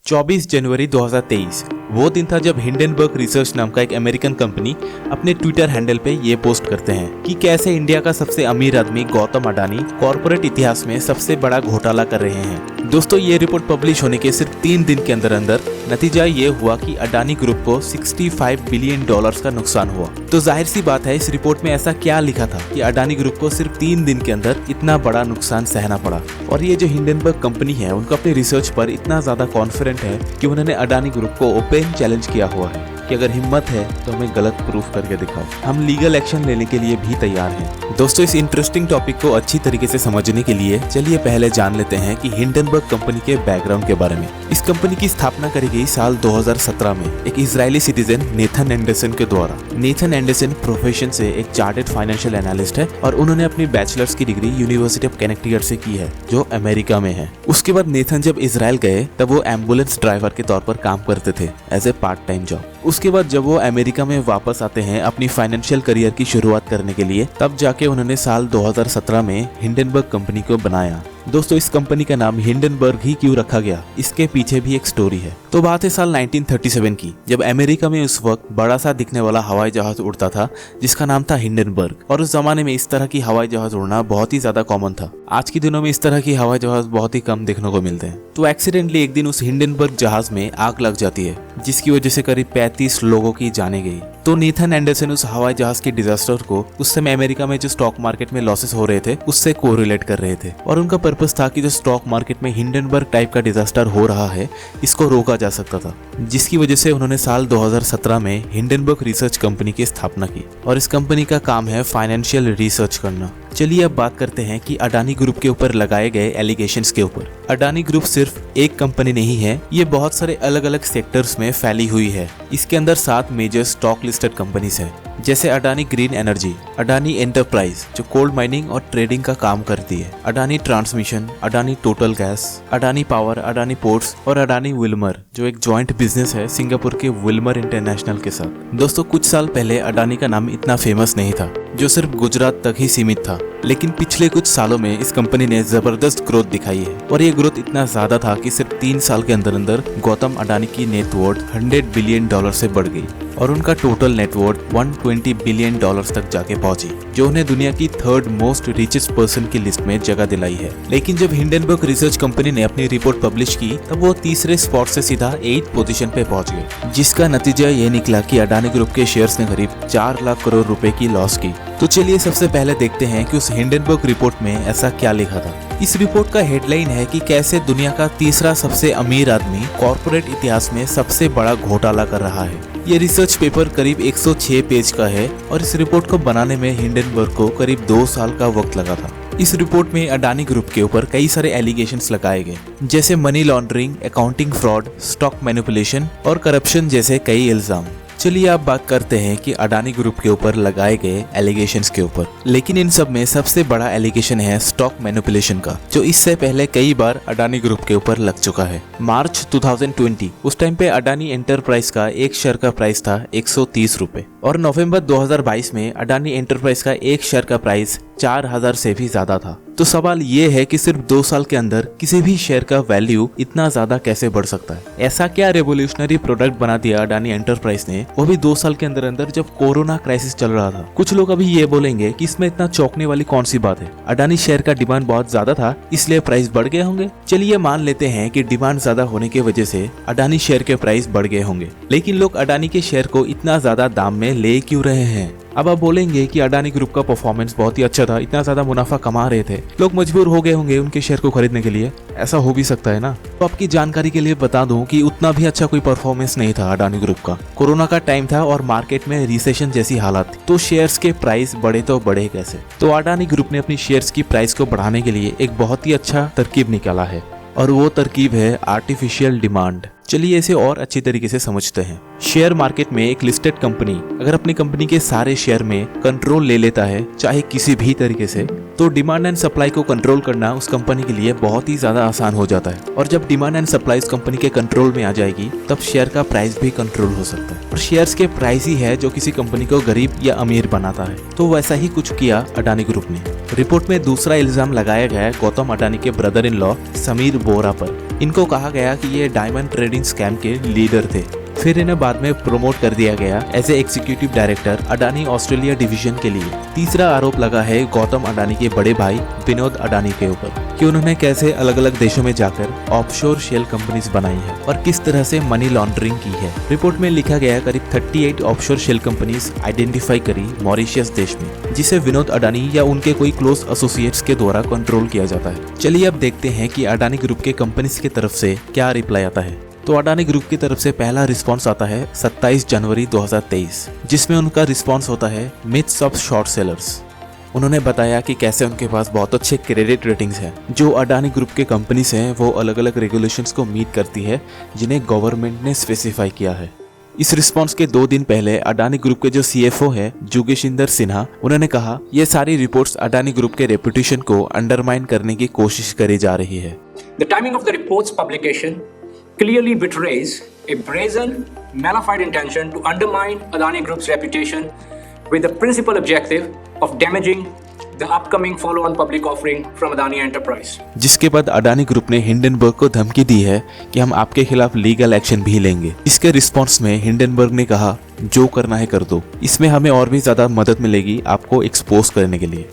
24 जनवरी 2023 वो दिन था जब हिंडनबर्ग रिसर्च नाम का एक अमेरिकन कंपनी अपने ट्विटर हैंडल पे ये पोस्ट करते हैं कि कैसे इंडिया का सबसे अमीर आदमी गौतम अडानी कॉर्पोरेट इतिहास में सबसे बड़ा घोटाला कर रहे हैं। दोस्तों, ये रिपोर्ट पब्लिश होने के सिर्फ 3 दिन के अंदर अंदर नतीजा ये हुआ कि अडानी ग्रुप को $65 बिलियन का नुकसान हुआ। तो जाहिर सी बात है, इस रिपोर्ट में ऐसा क्या लिखा था कि अडानी ग्रुप को सिर्फ 3 दिन के अंदर इतना बड़ा नुकसान सहना पड़ा। और ये जो हिंडनबर्ग कंपनी है, उनको अपनी रिसर्च पर इतना ज्यादा कॉन्फिडेंट है कि उन्होंने अडानी ग्रुप को ओपन चैलेंज किया हुआ है कि अगर हिम्मत है तो हमें गलत प्रूफ करके दिखाओ, हम लीगल एक्शन लेने के लिए भी तैयार हैं। दोस्तों, इस इंटरेस्टिंग टॉपिक को अच्छी तरीके से समझने के लिए चलिए पहले जान लेते हैं कि हिंडनबर्ग कंपनी के बैकग्राउंड के बारे में। इस कंपनी की स्थापना करी गई साल 2017 में एक इजरायली सिटीजन नेथन एंडरसन के द्वारा। नेथन एंडरसन प्रोफेशन से एक चार्टर्ड फाइनेंशियल एनालिस्ट है और उन्होंने अपनी बैचलर्स की डिग्री यूनिवर्सिटी ऑफ कनेक्टिकट से की है, जो अमेरिका में है। उसके बाद नेथन जब इजराइल गए तब वो एम्बुलेंस ड्राइवर के तौर पर काम करते थे as a part time job. उसके बाद जब वो अमेरिका में वापस आते हैं अपनी फाइनेंशियल करियर की शुरुआत करने के लिए, तब जाके उन्होंने साल 2017 में हिंडनबर्ग कंपनी को बनाया। दोस्तों, इस कंपनी का नाम हिंडनबर्ग ही क्यों रखा गया, इसके पीछे भी एक स्टोरी है। तो बात है साल 1937 की, जब अमेरिका में उस वक्त बड़ा सा दिखने वाला हवाई जहाज उड़ता था जिसका नाम था हिंडनबर्ग। और उस जमाने में इस तरह की हवाई जहाज उड़ना बहुत ही ज्यादा कॉमन था। आज के दिनों में इस तरह की हवाई जहाज बहुत ही कम देखने को मिलते हैं। तो एक्सीडेंटली एक दिन उस हिंडनबर्ग जहाज में आग लग जाती है, जिसकी वजह से करीब 35 लोगों की जाने गई। तो नेथन एंडरसन उस हवाई जहाज के डिजास्टर को उस समय अमेरिका में जो स्टॉक मार्केट में लॉसेस हो रहे थे उससे कोरिलेट कर रहे थे। और उनका पर्पस था कि जो स्टॉक मार्केट में हिंडनबर्ग टाइप का डिजास्टर हो रहा है, इसको रोका जा सकता था, जिसकी वजह से उन्होंने साल 2017 में हिंडनबर्ग रिसर्च कंपनी की स्थापना की। और इस कंपनी का काम है फाइनेंशियल रिसर्च करना। चलिए अब बात करते हैं कि अडानी ग्रुप के ऊपर लगाए गए एलिगेशंस के ऊपर। अडानी ग्रुप सिर्फ एक कंपनी नहीं है, ये बहुत सारे अलग अलग सेक्टर्स में फैली हुई है। इसके अंदर 7 मेजर स्टॉक लिस्टेड कंपनीज है, जैसे Adani green energy, Adani enterprise जो कोल माइनिंग और ट्रेडिंग का काम करती है, Adani transmission, Adani total gas, Adani power, Adani ports और अडानी विल्मर जो एक जॉइंट बिजनेस है सिंगापुर के विल्मर इंटरनेशनल के साथ। दोस्तों, कुछ साल पहले अडानी का नाम इतना फेमस नहीं था, जो सिर्फ गुजरात तक ही सीमित था। लेकिन पिछले कुछ सालों में इस कंपनी ने जबरदस्त ग्रोथ दिखाई है। और ये ग्रोथ इतना ज्यादा था कि सिर्फ 3 साल के अंदर अंदर गौतम अडानी की नेटवर्थ $100 बिलियन से बढ़ गई और उनका टोटल नेटवर्थ $120 बिलियन तक जाके पहुंची, जो उन्हें दुनिया की 3rd मोस्ट रिचेस्ट पर्सन की लिस्ट में जगह दिलाई है। लेकिन जब हिंडनबर्ग रिसर्च कंपनी ने अपनी रिपोर्ट पब्लिश की, तब वो तीसरे स्पॉट से सीधा 8th पोजीशन पे पहुंच गए, जिसका नतीजा ये निकला कि अडानी ग्रुप के शेयर्स ने करीब 4 लाख करोड़ रुपए की लॉस की। तो चलिए सबसे पहले देखते हैं कि उस हिंडनबर्ग रिपोर्ट में ऐसा क्या लिखा था। इस रिपोर्ट का हेडलाइन है कि कैसे दुनिया का तीसरा सबसे अमीर आदमी कॉर्पोरेट इतिहास में सबसे बड़ा घोटाला कर रहा है। ये रिसर्च पेपर करीब 106 पेज का है और इस रिपोर्ट को बनाने में हिंडनबर्ग को करीब 2 साल का वक्त लगा था। इस रिपोर्ट में अडानी ग्रुप के ऊपर कई सारे एलिगेशंस लगाए गए, जैसे money laundering, accounting fraud, stock manipulation और करप्शन जैसे कई इल्जाम। चलिए अब बात करते हैं कि अडानी ग्रुप के ऊपर लगाए गए एलिगेशंस के ऊपर। लेकिन इन सब में सबसे बड़ा एलिगेशन है स्टॉक मैनिपुलेशन का, जो इससे पहले कई बार अडानी ग्रुप के ऊपर लग चुका है। मार्च 2020 उस टाइम पे अडानी एंटरप्राइज का एक शेयर का प्राइस था 130 रुपए और नवंबर 2022 में अडानी एंटरप्राइज का एक शेयर का प्राइस 4000 से भी ज्यादा था। तो सवाल ये है कि सिर्फ 2 साल के अंदर किसी भी शेयर का वैल्यू इतना ज्यादा कैसे बढ़ सकता है। ऐसा क्या रेवोल्यूशनरी प्रोडक्ट बना दिया अडानी एंटरप्राइज ने, वो भी 2 साल के अंदर अंदर, जब कोरोना क्राइसिस चल रहा था। कुछ लोग अभी ये बोलेंगे कि इसमें इतना चौंकने वाली कौन सी बात है, अडानी शेयर का डिमांड बहुत ज्यादा था इसलिए प्राइस बढ़ गए होंगे। चलिए मान लेते हैं कि डिमांड ज्यादा होने की वजह से अडानी शेयर के प्राइस बढ़ गए होंगे, लेकिन लोग अडानी के शेयर को इतना ज्यादा दाम में ले क्यों रहे हैं। अब आप बोलेंगे कि अडानी ग्रुप का परफॉर्मेंस बहुत ही अच्छा था, इतना ज्यादा मुनाफा कमा रहे थे, लोग मजबूर हो गए होंगे उनके शेयर को खरीदने के लिए। ऐसा हो भी सकता है ना। तो आपकी जानकारी के लिए बता दूं कि उतना भी अच्छा कोई परफॉर्मेंस नहीं था अडानी ग्रुप का। कोरोना का टाइम था और मार्केट में रिसेशन जैसी हालत थी, तो शेयर्स के प्राइस बढ़े तो बढ़े कैसे। तो अडानी ग्रुप ने अपनी शेयर्स की प्राइस को बढ़ाने के लिए एक बहुत ही अच्छा तरकीब निकाला है, और वो तरकीब है आर्टिफिशियल डिमांड। चलिए इसे और अच्छी तरीके से समझते हैं। शेयर मार्केट में एक लिस्टेड कंपनी अगर अपनी कंपनी के सारे शेयर में कंट्रोल ले लेता है, चाहे किसी भी तरीके से, तो डिमांड एंड सप्लाई को कंट्रोल करना उस कंपनी के लिए बहुत ही ज्यादा आसान हो जाता है। और जब डिमांड एंड सप्लाई उस कंपनी के कंट्रोल में आ जाएगी, तब शेयर का प्राइस भी कंट्रोल हो सकता है। और शेयर्स के प्राइस ही है जो किसी कंपनी को गरीब या अमीर बनाता है। तो वैसा ही कुछ किया अडानी ग्रुप ने। रिपोर्ट में दूसरा इल्जाम लगाया गया है गौतम अडानी के brother in law Samir Vora पर। इनको कहा गया कि ये डायमंड ट्रेडिंग फंडिंग स्कैम के लीडर थे। फिर इन्हें बाद में प्रमोट कर दिया गया as a executive director Adani Australia division के लिए। तीसरा आरोप लगा है गौतम अडानी के बड़े भाई विनोद अडानी के ऊपर कि उन्होंने कैसे अलग अलग देशों में जाकर ऑफशोर शेल कंपनीज बनाई है और किस तरह से मनी लॉन्ड्रिंग की है। रिपोर्ट में लिखा गया करीब 38 ऑफशोर शेल कंपनीज आइडेंटिफाई करी मॉरिशियस देश में, जिसे विनोद अडानी या उनके कोई क्लोज एसोसिएट्स के द्वारा कंट्रोल किया जाता है। चलिए अब देखते हैं कि अडानी ग्रुप के कंपनीज की तरफ से क्या रिप्लाई आता है। तो अडानी ग्रुप की तरफ से पहला रिस्पांस आता है 27 जनवरी 2023, जिसमें उनका रिस्पांस होता है मिथ्स ऑफ शॉर्ट सेलर्स। उन्होंने बताया कि कैसे उनके पास बहुत अच्छे क्रेडिट रेटिंग्स हैं। जो अडानी ग्रुप के कंपनीज हैं वो अलग अलग रेगुलेशंस को मीट करती है जिन्हें गवर्नमेंट ने स्पेसिफाई किया है। इस रिस्पांस के 2 दिन पहले अडानी ग्रुप के जो CFO है जोगेशिंदर सिन्हा, उन्होंने कहा ये सारी रिपोर्ट्स अडानी ग्रुप के रेपुटेशन को अंडरमाइन करने की कोशिश करी जा रही है। The timing of the report's publication clearly betrays a brazen, bona fide intention to undermine Adani Group's reputation with the principal objective of damaging the upcoming follow-on public offering from Adani Enterprise. जिसके बाद Adani group ने Hindenburg को धमकी दी है कि हम आपके खिलाफ लीगल एक्शन भी लेंगे। इसके रिस्पॉन्स में हिंडनबर्ग ने कहा जो करना है कर दो, इसमें हमें और भी ज्यादा मदद मिलेगी आपको एक्सपोज करने के लिए।